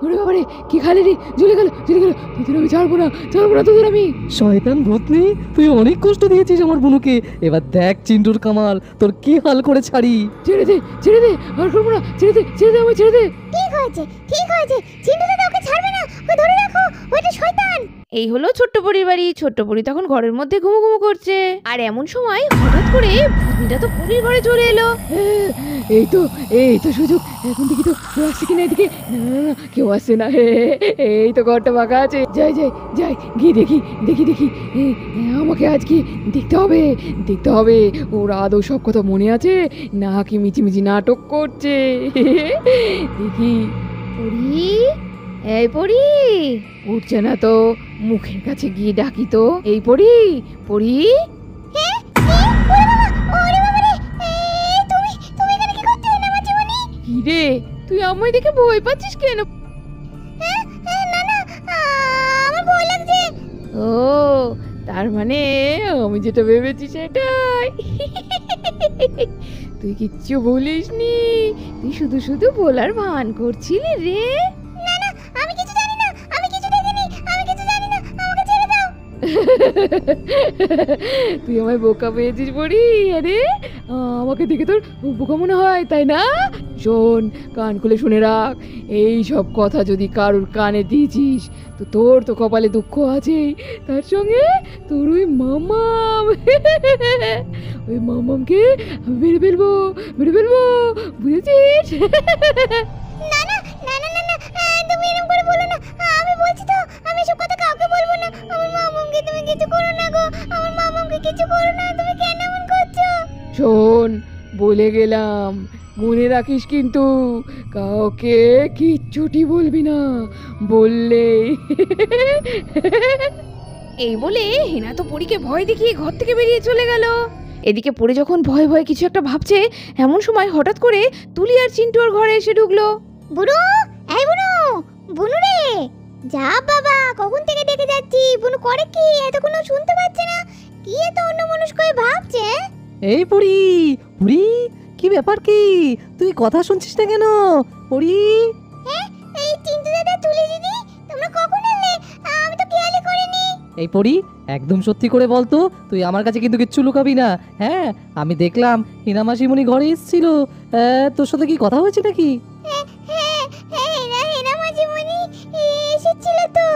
ওরে বাবারে কি খালি রে, জ্বলে গেল জ্বলে গেল। তোদের আমি ছাড়বো না তোদের আমি। শয়তান ভূতনি, তুই অনেক কষ্ট দিয়েছিস আমার বুনুকে, এবার দেখ চিন্টুর কামাল তোর কি হাল করে ছাড়ি। ছেড়ে দে আর করবো না, ছেড়ে দে আমি, ছেড়ে দে। ঠিক হয়েছে চিন্টু দাদা ওকে ছাড়বে না, ওকে ধরে রাখো, ওইটা শয়তান। এই হলো ছোট্ট পরীর বাড়ি। ছোট্ট পরী তখন ঘরের মধ্যে ঘুমো করছে, আর এমন সময় হঠাৎ করে ভূতনিটা তো পরীর ঘরে চলে এলো। এই তো সুযোগ, এখন দেখি তো কেউ আসছে কিনা এদিকে। না, কেউ আসছে না। এই তো ঘরটা ফাঁকা আছে। যাই গিয়ে দেখি। আমাকে আজকে দেখতে হবে ওরা আদৌ সব কথা মনে আছে না কি মিচিমিচি নাটক করছে। দেখি। পরী, এই পরী, উঠছে না তো, মুখের কাছে গিয়ে ডাকি তো। এই পরী। কি রে, তুই আমায় দেখে ভয় পাচ্ছিস কেন? ও, তার মানে আমি যেটা ভেবেছি সেটাই। তুই কিচ্ছু বলিসনি, তুই শুধু বলার ভান করছিলি রে। তুই আমায় বোকা পেয়েছিস বড়ি। আরে আমাকে দেখে তোর বোকা মনে হয় তাই না? শোন, কান খুলে শুনে রাখ, এই সব কথা যদি কারুর কানে দিয়েছিস তো তোর তো কপালে দুঃখ আছেই, তার সঙ্গে তোর ওই মামামকে আমি মেরে ফেলবো, বুঝেছিস? তুমি এরকম করে বলো না, আমি বলছি তো আমি সব কথা কাউকে বলবো না। আমার মামামকে তুমি কিছু করো না গো, আমার মামামকে কিছু করো না, তুমি কেন এমন করছো? শোন, বলে গেলাম, মনে রাখিস কিন্তু কাউকে কিচ্ছুটি বলবি না, বললে। এই বলে হেনা তো পরীকে ভয় দেখিয়ে ঘর থেকে বেরিয়ে চলে গেল। এদিকে পরে যখন ভয়ে কিছু একটা ভাবছে, এমন সময় হঠাৎ করে তুলি আর চিন্টু ওর ঘরে এসে ঢুকলো। বুনু, এই বুনু রে, যা বাবা, কখন থেকে ডেকে যাচ্ছি। বুনু করে কি, এতক্ষণ শুনতে পাচ্ছে না? কি এত অন্যমনস্ক হয়ে ভাবছে? এই পড়ি, কি ব্যাপার, কি তুই কথা শুনছিস না কেন পড়ি? এই চিন্টু দাদা, তুলি দিদি, তোমরা কখন এলে? আমি তো খেয়ালই করিনি। এই পড়ি, একদম সত্যি করে বলতো, তুই আমার কাছে কিন্তু কিচ্ছু লুকাবি না। হ্যাঁ, আমি দেখলাম হিনা মাসিমণি ঘরে এসেছিল, তোর সাথে কি কথা হয়েছে নাকি? হেনা মাসিমণি এসেছিল তো।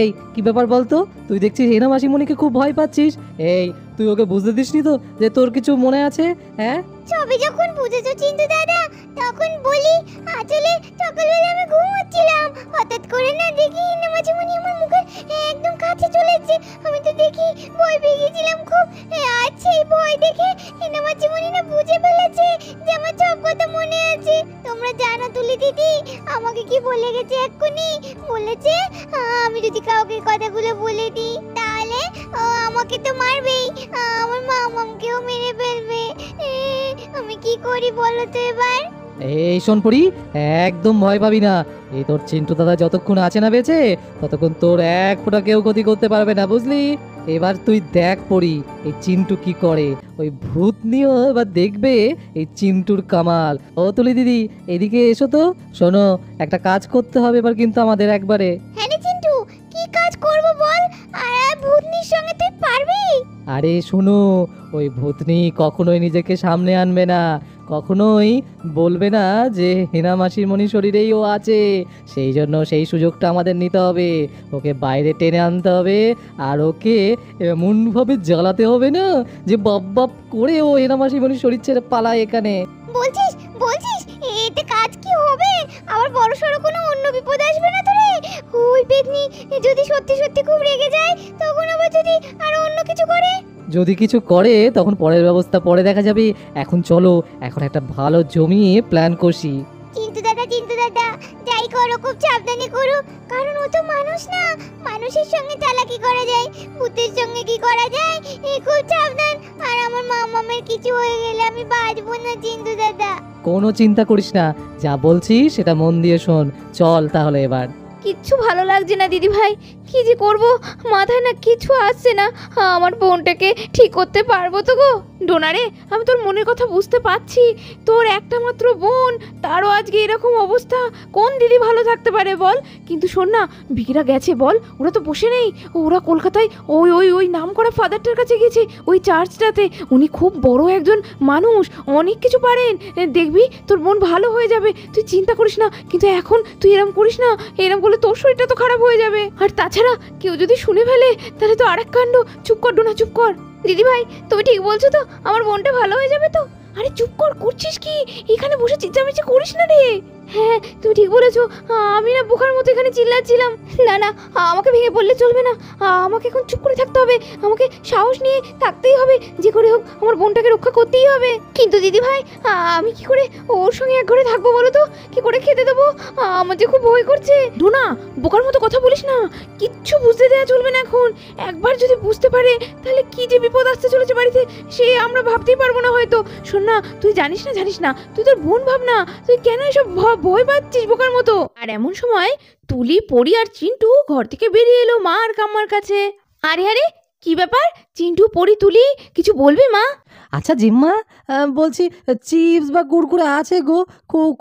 এই কি ব্যাপার বলতো, তুই দেখছিস হেনা মাসিমণিকে খুব ভয় পাচ্ছিস। এই তুই ওকে বুঝতে দিসনি তো যে তোর কিছু মনে আছে? হ্যাঁ, সবে যখন বুঝেছো চিন্টু দাদা, তখন বলি আসলে সকালবেলা আমি ঘুমোচ্ছিলাম, হঠাৎ করে না দেখি হেনা মাসিমণি আমার মুখের একদম কাছে চলে এসেছে। আমি তো দেখি ভয় পেয়ে গেছিলাম খুব। আর সেই ভয় দেখে হেনা মাসিমণি না বুঝে ফেলেছে যে আমার সব কথা মনে আছে। তোমরা জানো তুলি দিদি আমাকে কি বলে গেছে এক্ষুনি? বলেছে আমি যদি কাউকে কথাগুলো বলে দিই তাহলে ও আমাকে তো মারবেই, আমার মামামকেও মেরে ফেলবে। আমি কি করি বলো তো এবার? এই শোন পড়ি, একদম ভয় পাবি না। এই তোর চিন্টু দাদা যতক্ষণ আছে না বেঁচে, ততক্ষণ তোর এক ফোঁটা কেউ ক্ষতি করতে পারবে না, বুঝলি? এবার তুই দেখ পড়ি এই চিন্টু কি করে। ওই ভূত নিয়েও এবার দেখবে এই চিন্টুর কামাল। ও তুলি দিদি, এদিকে এসো তো। শোনো, একটা কাজ করতে হবে এবার কিন্তু আমাদের একবারে। হ্যাঁ রে চিন্টু, কি কাজ করব বল? আর ভূতনির সঙ্গে তুই পারবি? আরে শোনো, ওই ভূতনি কখনোই নিজেকে সামনে আনবে না, কখনোই বলবে না যে হেনা মাসিমণির শরীরেই ও আছে। সেই জন্য সেই সুযোগটা আমাদের নিতে হবে, ওকে বাইরে টেনে আনতে হবে, আর ওকে এমনভাবে জ্বালাতে হবে না যে বাপ করে ও হেনা মাসিমণির শরীর ছেড়ে পালায় এখানে। বলছিস এতে কাজ কি হবে? আবার বড়সড় কোনো অন্য বিপদ আসবে না তো রে? ওই পেতনি যদি সত্যি খুব রেগে যায়, তখন আবার যদি আরো অন্য কিছু করে? যদি কিছু করে তখন পরের ব্যবস্থা পরে দেখা যাবে। এখন চলো, এখন একটা ভালো জমিয়ে প্ল্যান করছি। চিন্টু দাদা, যাই করো খুব সাবধানে করো, কারণ ও তো মানুষ না। মানুষের সঙ্গে চালাকি করা যায়, ভূতের সঙ্গে কি করা যায়? খুব সাবধান। আর আমার মামামের কিছু হয়ে গেলে আমি বাঁচবো না চিন্টু দাদা। কোনো চিন্তা করিস না, যা বলছি সেটা মন দিয়ে শোন। চল তাহলে এবার। কিচ্ছু ভালো লাগছে না দিদি ভাই, কি যে করব মাথায় না কিছু আসছে না। আমার বোনটাকে ঠিক করতে পারবো তো গো? ডোনারে, আমি তোর মনের কথা বুঝতে পারছি, তোর একটা মাত্র বোন, তারও আজকে এরকম অবস্থা, কোন দিদি ভালো থাকতে পারে বল? কিন্তু শোন না, বিকিরা গেছে বল, ওরা তো বসে নেই, ওরা কলকাতায় ওই ওই ওই নাম করা ফাদারটার কাছে গেছে, ওই চার্চটাতে। উনি খুব বড় একজন মানুষ, অনেক কিছু পারেন, দেখবি তোর বোন ভালো হয়ে যাবে, তুই চিন্তা করিস না। কিন্তু এখন তুই এরম করিস না, এরম করলে তোর শরীরটা তো খারাপ হয়ে যাবে। আর তাছাড়া কেউ যদি শুনে ফেলে তাহলে তো আরেক কাণ্ড। চুপ কর ডোনা, চুপ কর। দিদি ভাই, তুমি ঠিক বলছো তো? আমার বোনটা ভালো হয়ে যাবে তো? আরে চুপ কর, করছিস কি? এখানে বসে চিৎচামেচি করিস না রে। হ্যাঁ, তুমি ঠিক বলেছো, আমি না বোকার মতো এখানে চিল্লাচ্ছিলাম। না না, আমাকে ভেঙে পড়লে চলবে না, আমাকে এখন চুপ করে থাকতে হবে, আমাকে সাহস নিয়ে থাকতেই হবে, যে করে হোক আমার বোনটাকে রক্ষা করতেই হবে। কিন্তু দিদি ভাই, আমি কি করে ওর সঙ্গে এক ঘরে থাকবো বলো তো? কি করে খেতে দেবো? আমার যে খুব ভয় করছে। ডোনা, বোকার মতো কথা বলিস না, কিচ্ছু বুঝতে দেওয়া চলবে না এখন। একবার যদি বুঝতে পারে তাহলে কি যে বিপদ আসতে চলেছে বাড়িতে, সে আমরা ভাবতেই পারবো না হয়তো। শোন না, তুই জানিস না, তুই তোর বোন ভাব না, তুই কেন এসব ভয় পাচ্ছিস বোকার মতো? আর এমন সময় তুলি, পরি আর চিন্টু ঘর থেকে বেরিয়ে এলো মা আর কাম্মার কাছে। আরে আরে, কি ব্যাপার? চিন্টু, পরি, তুলি, কিছু বলবি মা? আচ্ছা জিম্মা, বলছি চিপস বা কুরকুরে আছে গো,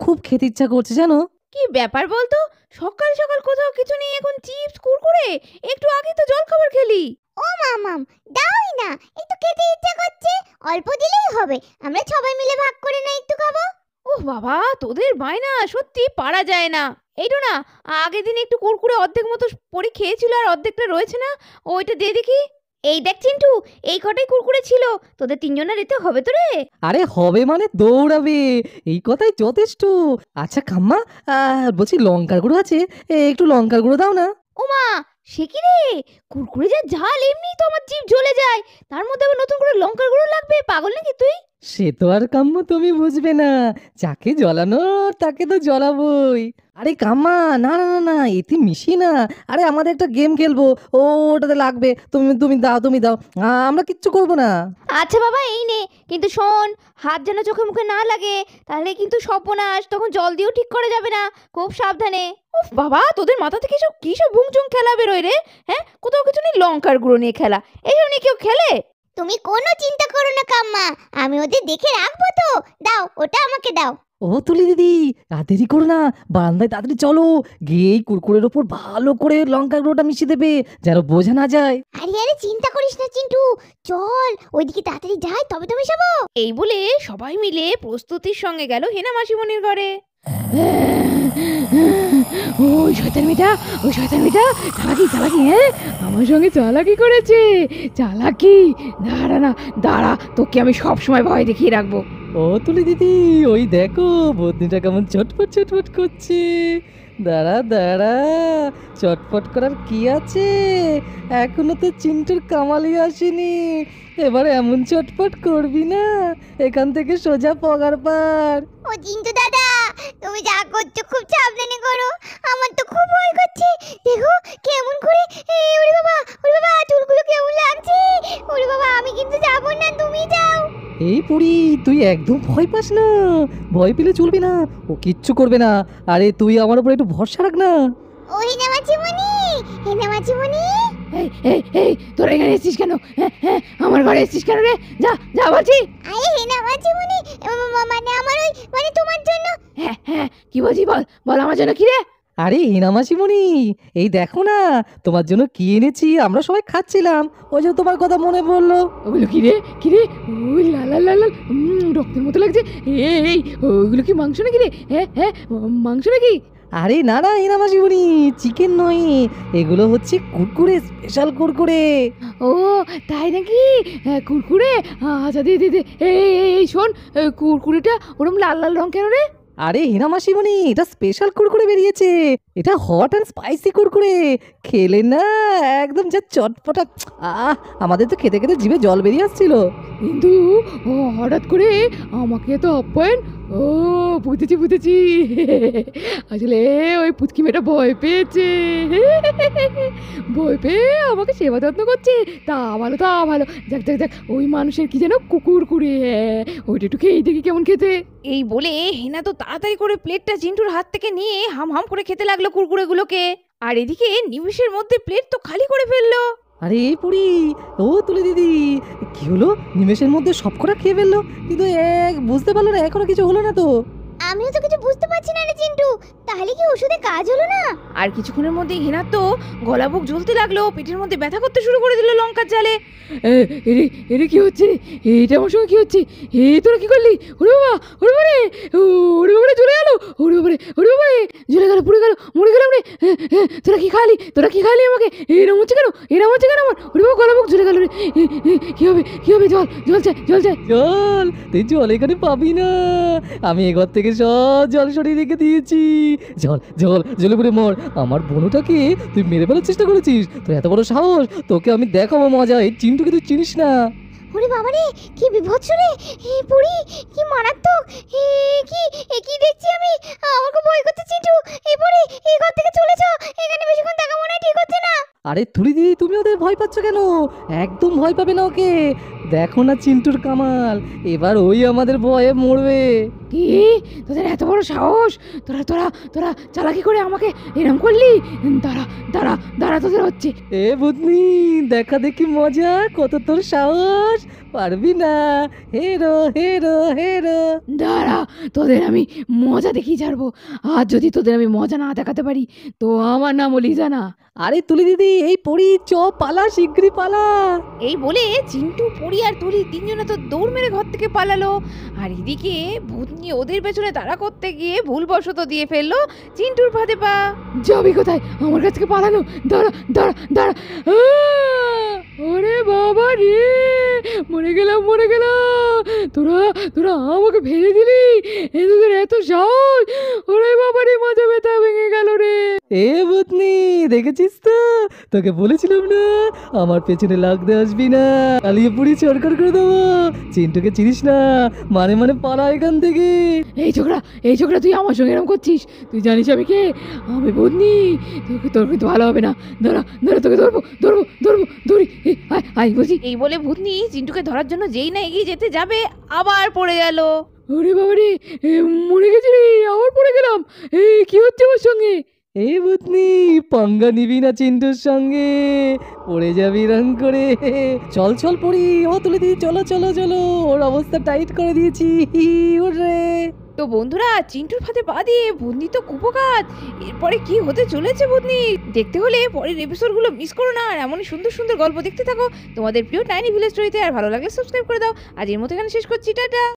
খুব খেতে ইচ্ছা করছে জানো। কি ব্যাপার বলতো? সকাল সকাল কোথাও কিছু নেই, এখন চিপস কুরকুরে? একটু আগে তো জল খাবার খেলি। ও মামাম, দাওই না, একটু খেতে ইচ্ছা করছে, অল্প দিলেই হবে, আমরা সবাই মিলে ভাগ করে না একটু খাবো। ওহ বাবা, তোদের বায়না সত্যি পারা যায় না। এইটো না, আগের দিন একটু কুরকুরে অর্ধেক মতো পরি খেয়েছিল, আর অর্ধেকটা রয়েছে না, ওইটা দিয়ে দেখি। এই দেখ চিন্টু, এই কটাই কুরকুরে ছিল, তোদের তিনজনের এতে হবে তো রে? আরে হবে মানে দৌড়াবে, এই কথাই যথেষ্ট। আচ্ছা কাম্মা, বলছি লঙ্কার গুঁড়ো আছে, একটু লঙ্কার গুঁড়ো দাও না। ওমা, সে কি রে? কুরকুরে যা ঝাল, এমনি তো আমার জিভ জ্বলে যায়, তার মধ্যে আবার নতুন করে লঙ্কার গুঁড়ো লাগবে? পাগল নাকি তুই? সে তো আর কাম্মা তুমি বুঝবে না, যাকে জ্বলানো তাকে তো জ্বলাবই। আরে কাম্মা, না না না না, এতে মিশিয়ে না। আরে আমাদের একটা গেম খেলবো, ওটাতে লাগবে, তুমি দাও, আমরা কিচ্ছু করবো না। আচ্ছা বাবা, এই নে, কিন্তু শোন, হাত যেন চোখে মুখে না লাগে, তাহলে কিন্তু সর্বনাশ, তখন জল দিয়েও ঠিক করা যাবে না, খুব সাবধানে। উফ বাবা, তোদের মাথা থেকে সব কি সব ভুংচুং খেলা বেরোয় রে? হ্যাঁ, কোথাও কিছু নেই লঙ্কার গুঁড়ো নিয়ে খেলা, এইসব নিয়ে কেউ খেলে? তুমি কোনো চিন্তা করো না কাম্মা, আমি ওদের দেখে রাখবো তো। দাও, ওটা আমাকে দাও। ও তুলি দিদি, আর দেরি করো না, বারান্দায় তাড়াতাড়ি চলো, গিয়ে এই কুরকুরের ওপর ভালো করে লঙ্কার গুঁড়োটা মিশিয়ে দেবে, যেন বোঝা না যায়। আরে আরে, চিন্তা করিস না চিন্টু, চল ওইদিকে তাড়াতাড়ি যাই, তবে তো মেশাবো। এই বলে সবাই মিলে প্রস্তুতির সঙ্গে গেল হেনা মাসিমণির ঘরে। ওই শয়তান মেয়েটা, চালাকি, হ্যাঁ, আমার সঙ্গে চালাকি করেছে, চালাকি। দাঁড়া না, দাঁড়া, তোকে আমি সব সময় ভয় দেখিয়ে রাখবো। ও তুলি দিদি, ওই দেখো বদনিটা কেমন চটপট করছে। দাঁড়া দাঁড়া, চটপট করার কি আছে, এখনো তো চিন্টুর কামালি আসেনি, এবার এমন চটপট করবি না, এখান থেকে সোজা পগার পার। ও চিন্টু দাদা, তুমি যা করছো খুব সাবধানে করো, আমার তো খুব ভয় করছে। দেখো কেমন করে, ওরে বাবা, চুলগুলো কেমন লাগছে। ওরে বাবা, আমি কিন্তু যাবো না, তুমি যাও। এই পুরি, তুই একদম ভয় পাস না, ভয় পেলে চলবে না, ও কিচ্ছু করবে না। আরে তুই আমার উপর একটু ভরসা রাখ না। ও হেনা মাঝিমণি, তোরা এখানে এসেছিস কেন? হ্যাঁ, আমার ঘরে এসেছিস কেন রে? যা বলছি। আরে হেনা মাঝিমণি, মানে আমার ওই, মানে তোমার জন্য। হ্যাঁ, কি বলছি, বল আমার জন্য কি রে? আরে হিনা মাসিমণি, এই দেখো না তোমার জন্য কি এনেছি, আমরা সবাই খাচ্ছিলাম, ওই যে তোমার কথা মনে পড়লো। ওগুলো কি রে? ওই লাল রক্তের মতো লাগছে। এই ওগুলো কি মাংস নাকি রে? হ্যাঁ, মাংস নাকি? আরে না না হিনা মাসিমণি, চিকেন নয়, এগুলো হচ্ছে কুরকুরে, স্পেশাল কুরকুরে। ও তাই নাকি? কুরকুরে, আচ্ছা দে। এই শোন, কুরকুরেটা ওরম লাল রং কেন রে? আরে হিনা মাসিমণি, এটা স্পেশাল কুরকুরে বেরিয়েছে, এটা হট অ্যান্ড স্পাইসি কুরকুরে, খেলে না একদম যা চটপটা। আমাদের তো খেতে খেতে জিভে জল বেরিয়ে আসছিল। কিন্তু হঠাৎ করে আমাকে তো আপ্যায়ন ও বুঝেছি বুঝেছি আসলে ওই পুচকি মেয়েটা ভয় পেয়েছে ভয় পেয়ে আমাকে সেবা যত্ন করছে। তা ভালো তা ভালো, যাক যাক যাক, ওই মানুষের কি যেন কুকুর কুড়ে, ওইটা একটু খেয়ে দেখি কেমন খেতে। এই বলে হেনা তো তাড়াতাড়ি করে প্লেটটা চিন্টুর হাত থেকে নিয়ে হাম হাম করে খেতে লাগলো কুরকুরেগুলোকে। আর এদিকে নিমিষের মধ্যে প্লেট তো খালি করে ফেললো। আরে এই পুরি, ও তুলে দিদি, কি হলো? নিমেষের মধ্যে সবকটা খেয়ে ফেললো, কিন্তু এক বুঝতে পারলো না, এখনো কিছু হলো না তো। আমিও তো কিছু বুঝতে পারছি না রে চিন্টু, তাহলে কি ওষুধে কাজ হলো না? আর কিছুক্ষণের মধ্যে হেনার তো গলা বুক জ্বলতে লাগলো, পেটের মধ্যে ব্যথা করতে শুরু করে দিল লঙ্কার জালে। এরে এরে কি হচ্ছে রে? এইটা আমার সঙ্গে কি হচ্ছে? তোরা কি করলি? ওরে বাবা, ওরে বাবারে, ওরে বাবারে চলে গেল, ওরে বাবারে, ওরে বাবারে, জ্বলে গেল, পুড়ে গেল, মরে গেলাম রে। তোরা কি খালি, তোরা কি খালি আমাকে? এরম হচ্ছে কেন, এরম হচ্ছে কেন আমার? ওরে বাবা, গলা মুখ জ্বলে গেল রে। কি হবে, কি হবে? জল জল চাই, জল চাই। জল? তুই জল এখানে পাবি না, আমি এঘর থেকে সব জল সরিয়ে রেখে দিয়েছি। জল জল জলে পড়ে মর। আমার বনুটাকে তুই মেরে ফেলার চেষ্টা করেছিস, তোর এত বড় সাহস, তোকে আমি দেখাবো মজা। এই চিন্টুকে তুই চিনিস না। ওরে বাবা রে, কি বিভৎস রে, পুরি কি মারাত্মক, কি দেখছি আমি, আমার খুব ভয় করছে চিন্টু। পুরি, এই ঘর থেকে চলে যাও, এখানে বেশিক্ষণ থাকা মনে হয় ঠিক হচ্ছে না। আরে তুলি দিদি, তুমি ওদের ভয় পাচ্ছ কেন? একদম ভয় পাবে না ওকে, দেখো না চিন্টুর কামাল, এবার ওই আমাদের ভয়ে মরবে। কি, তোদের এত বড় সাহস? তোরা তোরা তোরা চালাকি করে আমাকে এরম করলি? দাঁড়া দাঁড়া দাঁড়া, তোদের হচ্ছে। এ ভূতনি, দেখা দেখি মজা, কত তোর সাহস, পারবি না। হেরো হেরো হেরো। দাঁড়া, তোদের আমি মজা দেখিয়ে ছাড়বো। আর যদি তোদের আমি মজা না দেখাতে পারি তো আমার নাম লিজা না। আরে তুলি দিদি, এই পড়ি, চ পালা, শিগগিরই পালা। এই বলে চিন্টু, পরি আর তুলি তিনজনে তো দৌড় মেরে ঘর থেকে পালালো। আর এদিকে ভূতনি ওদের পেছনে তাড়া করতে গিয়ে ভুলবশত দিয়ে ফেললো চিন্টুর ফাঁদে পা। যাবি কোথায়? আমার কাছ থেকে পালানো? দাঁড়া দাঁড়া দাঁড়া। ওরে বাবা রে, মরে গেলাম মরে গেলাম। তোরা তোরা আমাকে ফেলে দিলি, তোদের এত সাহস? ওরে বাবা রে, মাজা ব্যথা ভেঙে গেল রে। এ ভূতনি, দেখেছিস তো, তোকে বলেছিলাম না আমার পেছনে লাগতে আসবি না, কালিয়ে পুড়ি চরকার করে দেবো। চিন্টুকে চিনিস না, মানে মানে পালা এখান থেকে। এই ছোকরা, এই ছোকরা, তুই আমার সঙ্গে এরকম করছিস? তুই জানিস আমি কে? আমি বদনি। তোর কিন্তু ভালো হবে না। দাঁড়া দাঁড়া, তোকে ধরবো ধরবো ধরবো, ধরি। আয় আয় বলছি। এই বলে ভূতনি চিন্টুকে ধরার জন্য যেই না এগিয়ে যেতে যাবে, আবার পড়ে গেল। ওরে বাবা রে, মরে গেছি রে, আবার পড়ে গেলাম। কি হচ্ছে আমার সঙ্গে? এই ভূতনি, পাঙ্গা নিবি না চিন্টুর সঙ্গে, পড়ে যাবি রং করে। চল চল পড়ি, ও তুলে দিই, চলো চলো চলো, ওর অবস্থা টাইট করে দিয়েছি। ওরে তো বন্ধুরা, চিন্টুর ফাঁদে পা দিয়ে ভূতনি তো কুপোকাত। এরপরে কি হতে চলেছে ভূতনি দেখতে হলে পরের এপিসোডগুলো মিস করো না। আর এমনই সুন্দর সুন্দর গল্প দেখতে থাকো তোমাদের প্রিয় টাইনি ভিলেজ স্টোরিতে। আর ভালো লাগলে সাবস্ক্রাইব করে দাও। আজকের মতো এখানে শেষ করছি, টাটা।